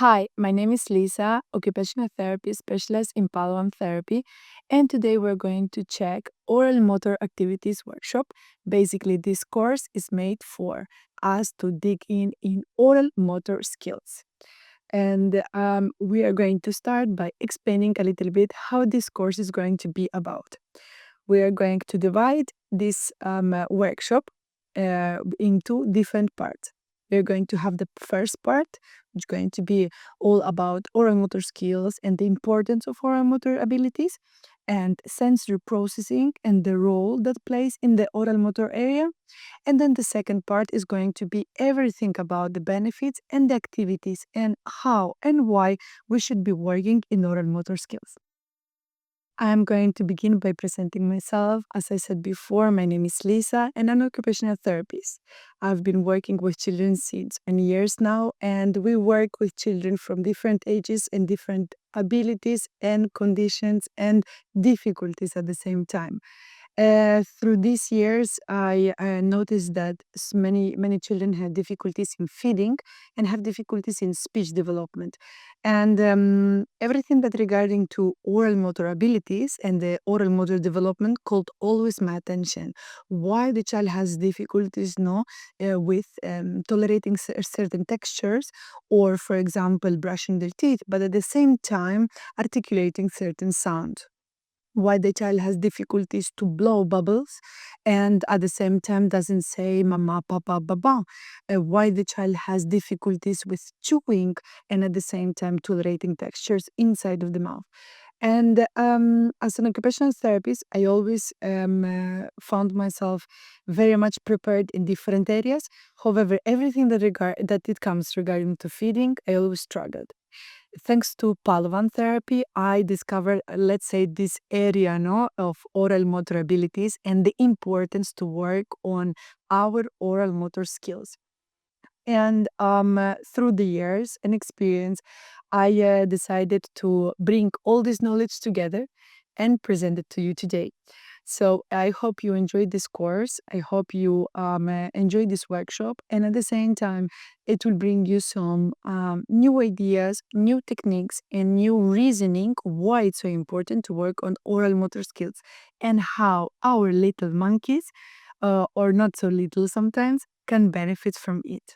Hi, my name is Lisa, occupational therapy specialist in Padovan therapy, and today we're going to check oral motor activities workshop. Basically, this course is made for us to dig in oral motor skills. And we are going to start by explaining a little bit how this course is going to be about. We are going to divide this workshop into different parts. We're going to have the first part, which is going to be all about oral motor skills and the importance of oral motor abilities and sensory processing and the role that plays in the oral motor area. And then the second part is going to be everything about the benefits and the activities and how and why we should be working in oral motor skills. I'm going to begin by presenting myself. As I said before, my name is Lisa and I'm an occupational therapist. I've been working with children since many years now, and we work with children from different ages and different abilities and conditions and difficulties at the same time. Through these years, I noticed that many children have difficulties in feeding and have difficulties in speech development, and everything that regarding to oral motor abilities and the oral motor development called always my attention. Why the child has difficulties, no, with tolerating certain textures, or for example, brushing their teeth, but at the same time articulating certain sound, why the child has difficulties to blow bubbles and at the same time doesn't say mama, papa, baba, why the child has difficulties with chewing and at the same time tolerating textures inside of the mouth. And as an occupational therapist, I always found myself very much prepared in different areas. However, everything that it comes regarding to feeding, I always struggled. Thanks to Padovan therapy, I discovered, let's say, this area, no, of oral motor abilities and the importance to work on our oral motor skills. And through the years and experience, I decided to bring all this knowledge together and present it to you today. So I hope you enjoyed this course. I hope you enjoyed this workshop, and at the same time, it will bring you some new ideas, new techniques, and new reasoning why it's so important to work on oral motor skills and how our little monkeys, or not so little sometimes, can benefit from it.